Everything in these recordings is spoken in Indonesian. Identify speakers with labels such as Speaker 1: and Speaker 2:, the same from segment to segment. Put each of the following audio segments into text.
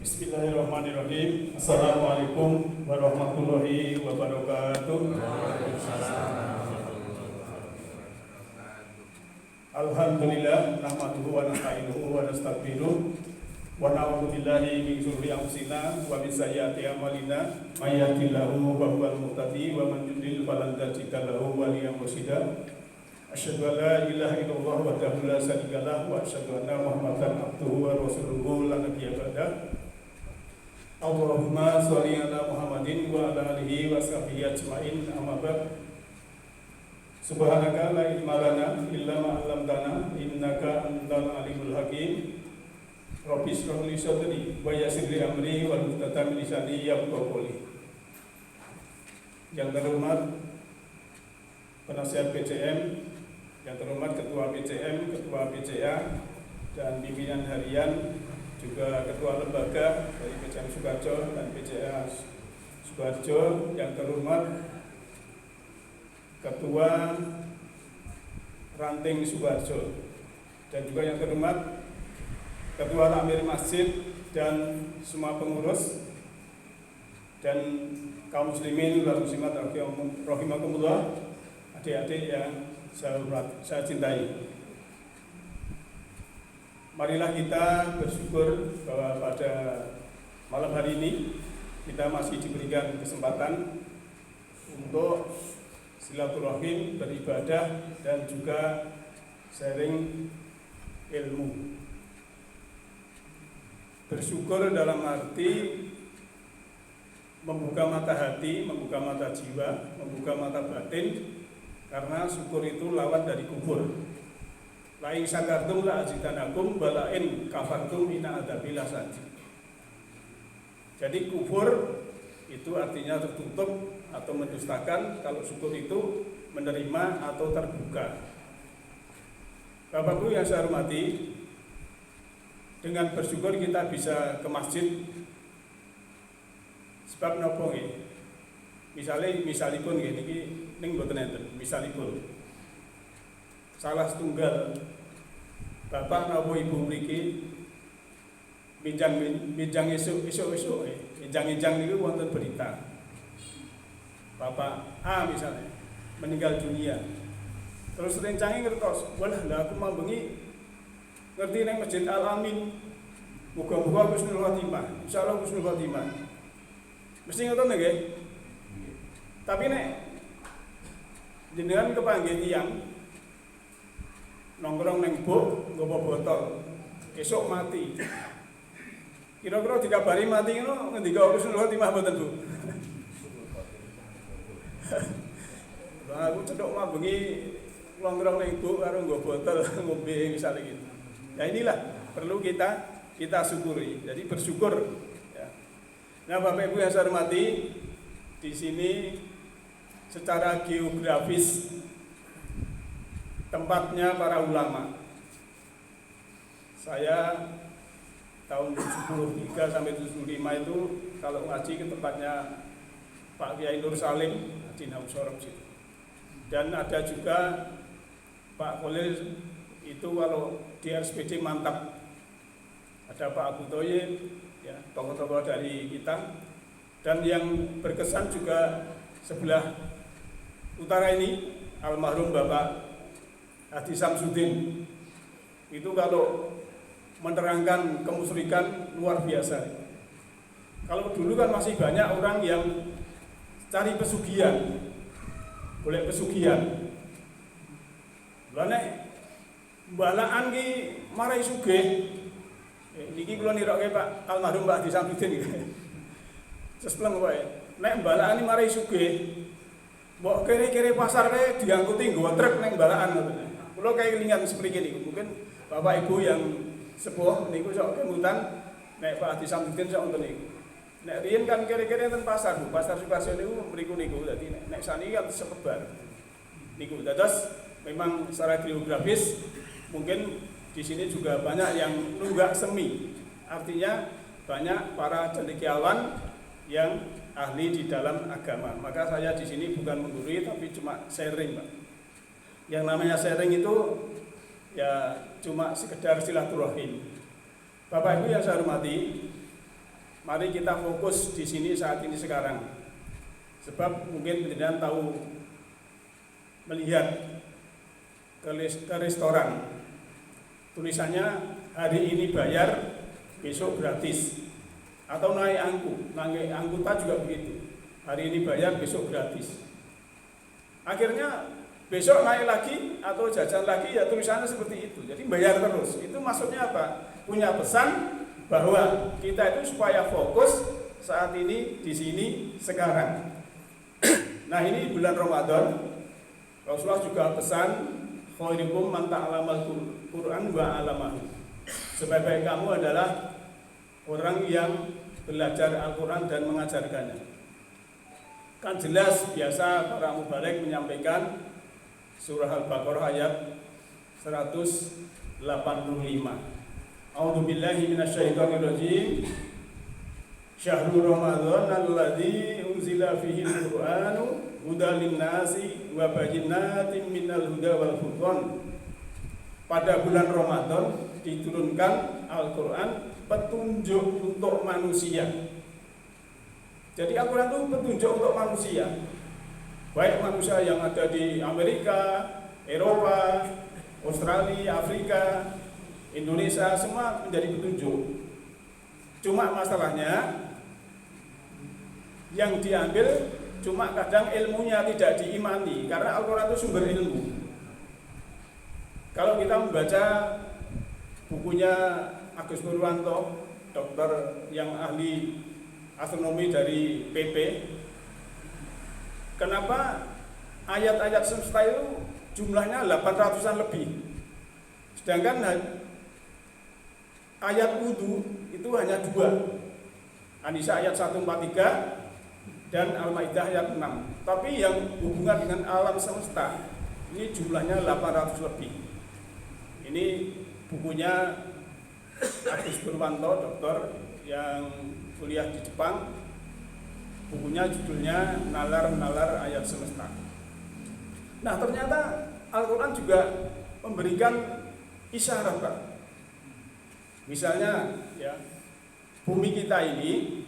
Speaker 1: Bismillahirrahmanirrahim. Assalamualaikum warahmatullahi wabarakatuh. Alhamdulillah, nahmaduhu wa nasta'inuhu wa nastaghfiruh wa na'udzu billahi min syururi anfusina wa min sayyiati a'malina may yahdihillahu fa huwal muhtadi wa man yudlil falan tajida lahu waliyyan mursyida. Asyhadu an la ilaha illallah wahdahu la syarika lah wa asyhadu anna Muhammadan abduhu wa rasuluhu la nabiyya ba'da. Allahumma sholli ala Muhammadin wa ala alihi wa sahbihi ajmain, amma ba'd. Subhanaka la ilma lana illa ma 'allamtana innaka antal alimul hakim. Rabbi shrah li sadri wa yassir li amri wahlul 'uqdatam min lisani yafqahu qawli. Yang terhormat penasihat PCM, yang terhormat Ketua PCM, Ketua PCA, dan pimpinan harian, juga Ketua Lembaga dari PCM Sukoharjo dan PCA Sukoharjo, yang terhormat Ketua Ranting Sukoharjo, dan juga yang terhormat Ketua Takmir Masjid dan semua pengurus dan kaum muslimin wal muslimat rahimakumullah, adik-adik yang saya cintai. Marilah kita bersyukur bahwa pada malam hari ini kita masih diberikan kesempatan untuk silaturahim, beribadah, dan juga sharing ilmu. Bersyukur dalam arti membuka mata hati, membuka mata jiwa, membuka mata batin, karena syukur itu lawan dari kufur. Lain syakartum la azidanakum balain kafartum inna adzabi lasyadid. Jadi kufur itu artinya tertutup atau mendustakan, kalau syukur itu menerima atau terbuka. Bapak Ibu yang saya hormati, dengan bersyukur kita bisa ke masjid. Sebab napa nggih? Misalipun nggih niki ning mboten enten, misalipun salah setunggal bapak napa ibu mriki minjang esuk minjang niku wonten berita bapak A misalnya meninggal dunia, terus rencange ngertos, walah lah aku mau bengi ngerti nang Masjid Al Amin, muga-muga husnul khotimah, insyaallah husnul khotimah, mesti ngoten nggih. Tapi nek jenengan kepanggih tiyang nongkrong neng buk nggawa botol, esok mati, kira-kira dikabari mati ngono ngendika husnul khotimah mboten Bu? Lah aku cedhok mah bengi nongkrong neng buk karo nggawa botol ngombe misalnya gitu. Ya inilah perlu kita syukuri. Jadi bersyukur ya. Nah, Bapak Ibu yang saya hormati, di sini secara geografis tempatnya para ulama. Saya tahun 73 sampai 75 itu kalau ngaji ke tempatnya Pak Kiai Nur Salim di Nausorok situ. Dan ada juga Pak Khalil itu kalau di RSPD Mantap. Ada Pak Abu Thoyib, ya, tokoh-tokoh dari kita. Dan yang berkesan juga sebelah utara ini almarhum Bapak Haji Samsudin. Itu kalau menerangkan kemusyrikan luar biasa. Kalau dulu kan masih banyak orang yang cari pesugihan, boleh pesugihan. Nek balaan ki marai sugih. Niki kula nirokke Pak almarhum Pak Haji Samsudin iki. Sespleng wae. Nek balaan ki marai sugih, mbok kere-kere pasar kae diangkuti nggawa truk ning balaan ngoten. Kula kelingan sepriki niku. Mungkin Bapak Ibu yang sepuh niku sok kemutan nek Pak Haji Samsudin sok wonten niku. Nek riyen kan kere-kere ten pasar, Bu. Pasar Sukoharjo niku mriku niku. Dadi nek saniki kan sekebar. Niku dados memang secara geografis mungkin di sini juga banyak yang nunggak semi. Artinya banyak para cendekiawan yang ahli di dalam agama. Maka saya di sini bukan menggurui tapi cuma sharing, Pak. Yang namanya sharing itu ya cuma sekedar silaturahim. Bapak Ibu yang saya hormati, mari kita fokus di sini saat ini sekarang. Sebab mungkin penjenengan tahu melihat ke restoran, tulisannya hari ini bayar, besok gratis. Atau naik angkutan juga begitu. Hari ini bayar, besok gratis. Akhirnya besok naik lagi atau jajan lagi, ya tulisannya seperti itu. Jadi bayar terus. Itu maksudnya apa? Punya pesan bahwa kita itu supaya fokus saat ini, di sini, sekarang. Nah, ini bulan Ramadan. Rasulullah juga pesan, khairukum man ta'allamal Qur'an wa 'allamahu. Sebaik-baik kamu adalah orang yang belajar Al-Quran dan mengajarkannya. Kan jelas biasa para mubaligh menyampaikan surah Al-Baqarah ayat 185. A'udzu billahi minasyaitonir rajim. Syahrul Ramadan alladzi unzila fihi al-Qur'anu hudan lin-nasi wa bayyinatin minal huda wal furqan. Pada bulan Ramadan diturunkan Al-Quran, petunjuk untuk manusia. Jadi Al-Quran itu petunjuk untuk manusia. Baik manusia yang ada di Amerika, Eropa, Australia, Afrika, Indonesia, semua menjadi petunjuk. Cuma masalahnya yang diambil cuma kadang ilmunya tidak diimani, karena Al-Quran itu sumber ilmu. Kalau kita membaca bukunya Agus Purwanto, dokter yang ahli astronomi dari PP, kenapa ayat-ayat semesta itu jumlahnya 800-an lebih, sedangkan ayat wudu itu hanya 2, An-Nisa ayat 143 dan Al-Maidah ayat 6. Tapi yang hubungan dengan alam semesta ini jumlahnya 800 lebih. Ini bukunya Agus Purwanto, dokter yang kuliah di Jepang. Bukunya judulnya Nalar-Nalar Ayat Semesta. Nah, ternyata Al-Quran juga memberikan isyarat, Pak. Misalnya ya, bumi kita ini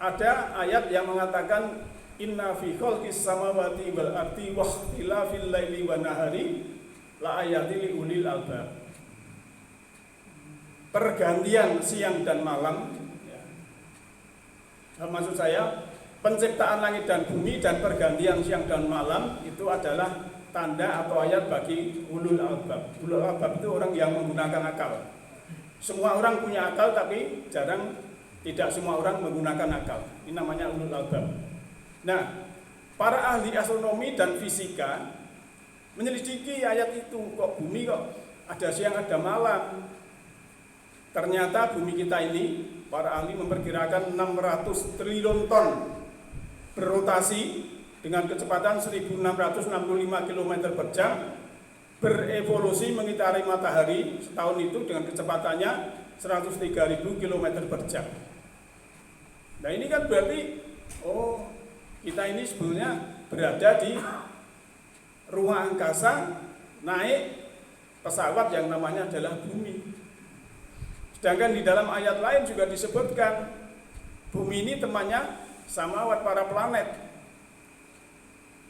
Speaker 1: ada ayat yang mengatakan inna fi khalqis samawati wal ardi wa ikhtilafil laili wan nahari la ayatin li ulil albab. Pergantian siang dan malam ya. Maksud saya penciptaan langit dan bumi dan pergantian siang dan malam itu adalah tanda atau ayat bagi ulul albab. Ulul albab itu orang yang menggunakan akal. Semua orang punya akal, tapi tidak semua orang menggunakan akal. Ini namanya ulul albab. Nah, para ahli astronomi dan fisika menyelidiki ayat itu, kok bumi kok ada siang ada malam. Ternyata bumi kita ini, para ahli memperkirakan 600 triliun ton berotasi dengan kecepatan 1665 km per jam, berevolusi mengitari matahari setahun itu dengan kecepatannya 103.000 km per jam. Nah, ini kan berarti kita ini sebenarnya berada di ruang angkasa, naik pesawat yang namanya adalah bumi. Sedangkan di dalam ayat lain juga disebutkan bumi ini temannya samawat, para planet.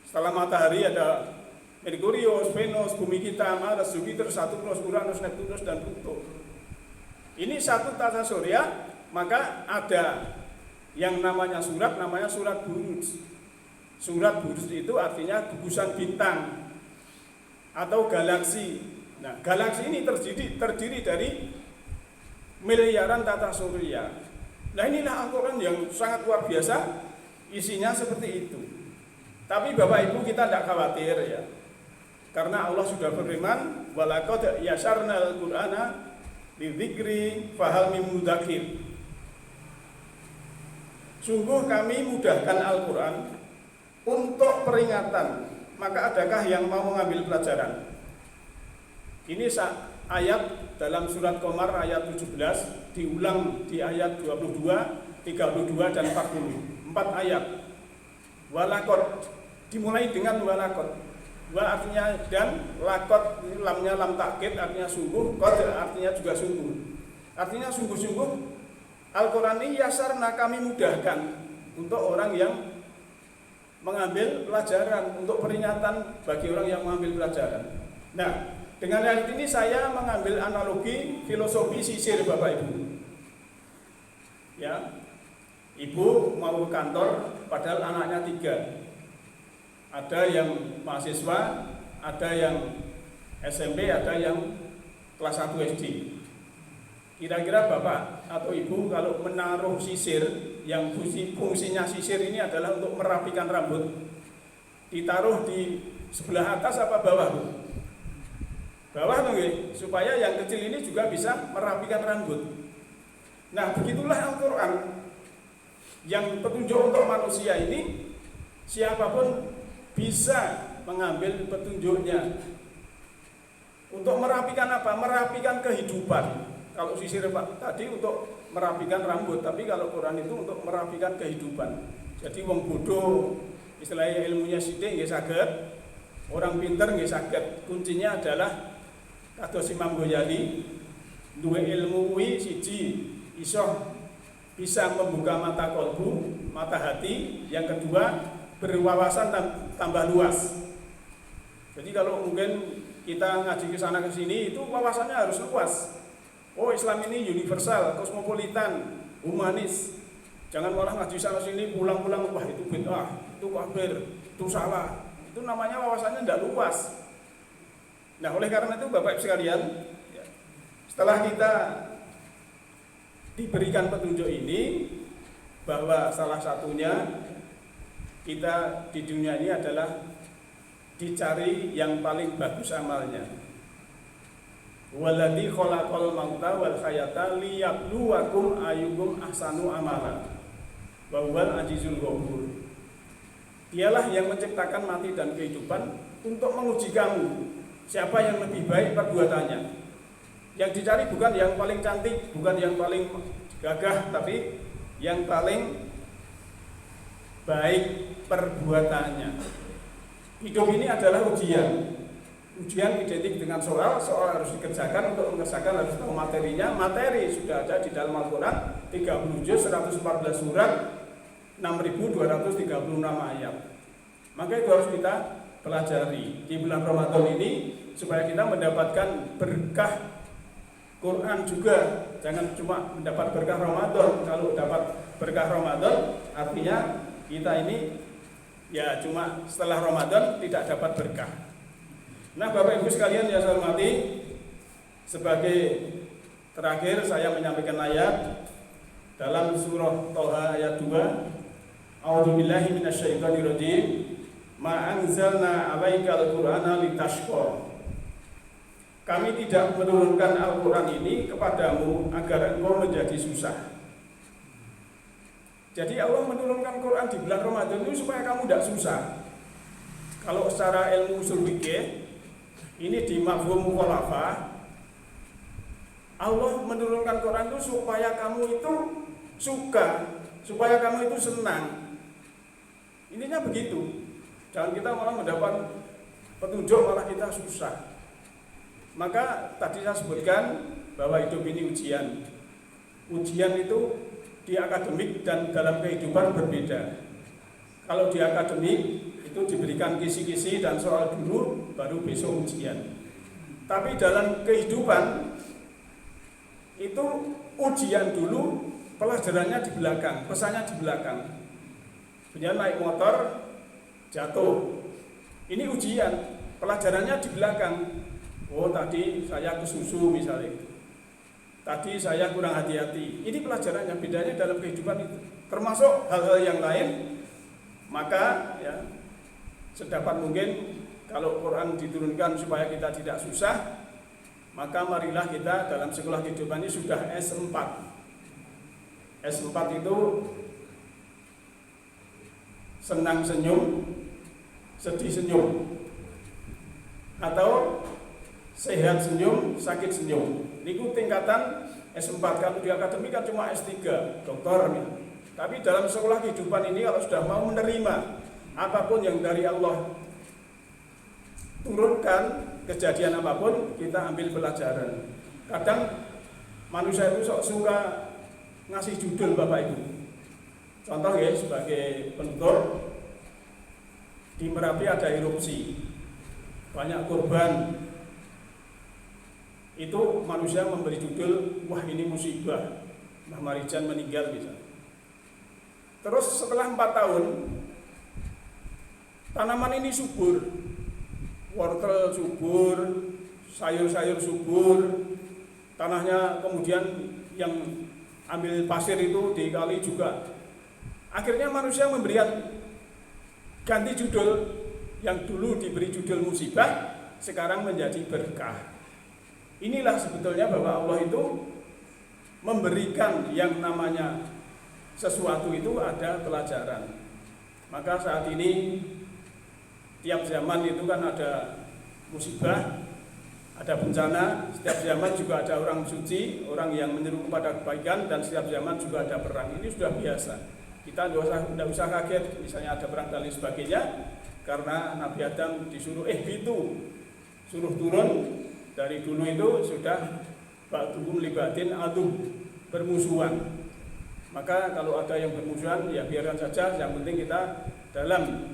Speaker 1: Setelah matahari ada Merkurius, Venus, bumi kita, Mars, Jupiter, Saturnus, Uranus, Neptunus, dan Pluto. Ini satu tata surya, maka ada yang namanya surat Buruj. Surat Buruj itu artinya gugusan bintang atau galaksi. Nah, galaksi ini terdiri dari miliaran tata surya. Nah, inilah Al-Quran yang sangat luar biasa, isinya seperti itu. Tapi Bapak Ibu, kita tidak khawatir ya, karena Allah sudah berfirman, walaqad yasarnal Qur'ana lidzikri fahal mim mudzakir. Sungguh kami mudahkan Al-Quran untuk peringatan, maka adakah yang mau mengambil pelajaran? Ini ayat dalam surat Qamar ayat 17 diulang di ayat 22, 32 dan 40. 4 ayat. Walaqad dimulai dengan walaqad. Wa artinya dan, laqad lamnya lam takkid artinya sungguh, qad artinya juga sungguh. Artinya sungguh-sungguh Al-Quran ini yasarna, kami mudahkan untuk orang yang mengambil pelajaran, untuk peringatan bagi orang yang mengambil pelajaran. Nah, dengan hal ini saya mengambil analogi filosofi sisir Bapak Ibu. Ya, ibu mau ke kantor padahal anaknya 3. Ada yang mahasiswa, ada yang SMP, ada yang kelas 1 SD. Kira-kira Bapak atau Ibu kalau menaruh sisir, yang fungsinya sisir ini adalah untuk merapikan rambut, ditaruh di sebelah atas apa bawah? Bawah tuh, supaya yang kecil ini juga bisa merapikan rambut. Nah, begitulah Al-Quran yang petunjuk untuk manusia ini, siapapun bisa mengambil petunjuknya untuk merapikan apa? Merapikan kehidupan. Kalau sisir Pak tadi untuk merapikan rambut, tapi kalau Quran itu untuk merapikan kehidupan. Jadi wong bodoh, istilahnya ilmunya sithik nggih saged, orang pinter nggih saged. Kuncinya adalah kados Imam Ghazali, duwe ilmu kuwi siji iso bisa membuka mata kolbu, mata hati. Yang kedua, berwawasan tambah luas. Jadi kalau mungkin kita ngaji ke sana ke sini itu wawasannya harus luas. Oh, Islam ini universal, kosmopolitan, humanis. Jangan malah ngaji sana sini pulang-pulang wah itu bid'ah, itu kafir, itu salah. Itu namanya wawasannya tidak luas. Nah, oleh karena itu Bapak Ibu sekalian, setelah kita diberikan petunjuk ini bahwa salah satunya kita di dunia ini adalah dicari yang paling bagus amalnya. Waladzi khalaqal mauta wal hayata liyabluwakum ayyukum ahsanu amala. Wa huwal azizul ghafur. Dialah yang menciptakan mati dan kehidupan untuk menguji kamu siapa yang lebih baik perbuatannya. Yang dicari bukan yang paling cantik, bukan yang paling gagah, tapi yang paling baik perbuatannya. Hidup ini adalah ujian. Ujian identik dengan soal harus dikerjakan. Untuk mengerjakan harus tahu materinya. Materi sudah ada di dalam Al-Quran, 30 juz, 114 surat, 6.236 ayat. Maka itu harus kita pelajari di bulan Ramadan ini supaya kita mendapatkan berkah Quran juga. Jangan cuma mendapat berkah Ramadan. Kalau dapat berkah Ramadan artinya kita ini ya cuma setelah Ramadan tidak dapat berkah. Nah, Bapak Ibu sekalian yang saya hormati, sebagai terakhir saya menyampaikan ayat dalam surah Thaha ayat 2. A'udzubillahi minasyaitonirrajim. Ma anzalna 'alaikal Qur'ana litashqa. Kami tidak menurunkan Al-Quran ini kepadamu agar engkau menjadi susah. Jadi Allah menurunkan Quran di bulan Ramadan itu supaya kamu tidak susah. Kalau secara ilmu usul fikih ini di mafhum mukhalafah, Allah menurunkan Quran itu supaya kamu itu suka, supaya kamu itu senang. Ininya begitu. Jangan kita malah mendapat petunjuk malah kita susah. Maka tadi saya sebutkan bahwa hidup ini ujian. Ujian itu di akademik dan dalam kehidupan berbeda. Kalau di akademik itu diberikan kisi-kisi dan soal dulu, baru besok ujian. Tapi dalam kehidupan itu ujian dulu, pelajarannya di belakang, pesannya di belakang. Punya naik motor, jatuh. Ini ujian, pelajarannya di belakang. Oh, tadi saya kesusu misalnya. Tadi saya kurang hati-hati. Ini pelajarannya, bedanya dalam kehidupan itu. Termasuk hal-hal yang lain. Maka ya, sedapat mungkin kalau Quran diturunkan supaya kita tidak susah, maka marilah kita dalam sekolah kehidupan ini sudah S4. S4 itu senang senyum, sedih senyum, atau sehat senyum, sakit senyum. Ini tingkatan S4. Kalau di akademik kan cuma S3, doktor. Tapi dalam sekolah kehidupan ini kalau sudah mau menerima apapun yang dari Allah turunkan, kejadian apapun, kita ambil pelajaran. Kadang manusia itu suka ngasih judul Bapak Ibu. Contoh ya, sebagai penutur, di Merapi ada erupsi, banyak korban. Itu manusia memberi judul, wah ini musibah, Mbah Marijan meninggal misalnya. Terus setelah 4 tahun, tanaman ini subur, wortel subur, sayur-sayur subur, tanahnya kemudian yang ambil pasir itu dikali juga. Akhirnya manusia memberikan ganti judul, yang dulu diberi judul musibah, sekarang menjadi berkah. Inilah sebetulnya bahwa Allah itu memberikan yang namanya sesuatu itu ada pelajaran. Maka saat ini tiap zaman itu kan ada musibah, ada bencana, setiap zaman juga ada orang suci, orang yang menyeru kepada kebaikan, dan setiap zaman juga ada perang. Ini sudah biasa. Kita tidak usah kaget, misalnya ada perang dan lain sebagainya, karena Nabi Adam disuruh suruh turun. Dari dulu itu sudah ba'duhum libatin adu, bermusuhan. Maka kalau ada yang bermusuhan, ya biarkan saja. Yang penting kita dalam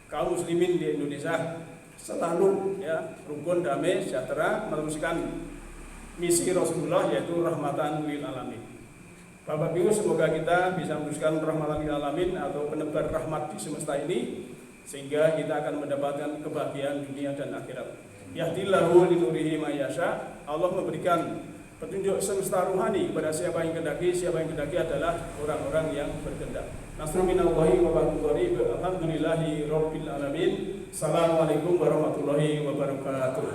Speaker 1: kaum muslimin di Indonesia selalu ya rukun, damai, sejahtera, meneruskan misi Rasulullah, yaitu rahmatan lil alamin. Bapak Ibu, semoga kita bisa meneruskan rahmatan lil alamin atau penebar rahmat di semesta ini, sehingga kita akan mendapatkan kebahagiaan dunia dan akhirat. Yahdillahu linurihi ma yasha. Allah memberikan petunjuk semesta ruhani kepada siapa yang kehendaki. Siapa yang kehendaki adalah orang-orang yang berkehendak. Nasrun minallahi wa barakatuh. Alhamdulillahi rabbil alamin. Assalamualaikum warahmatullahi wabarakatuh.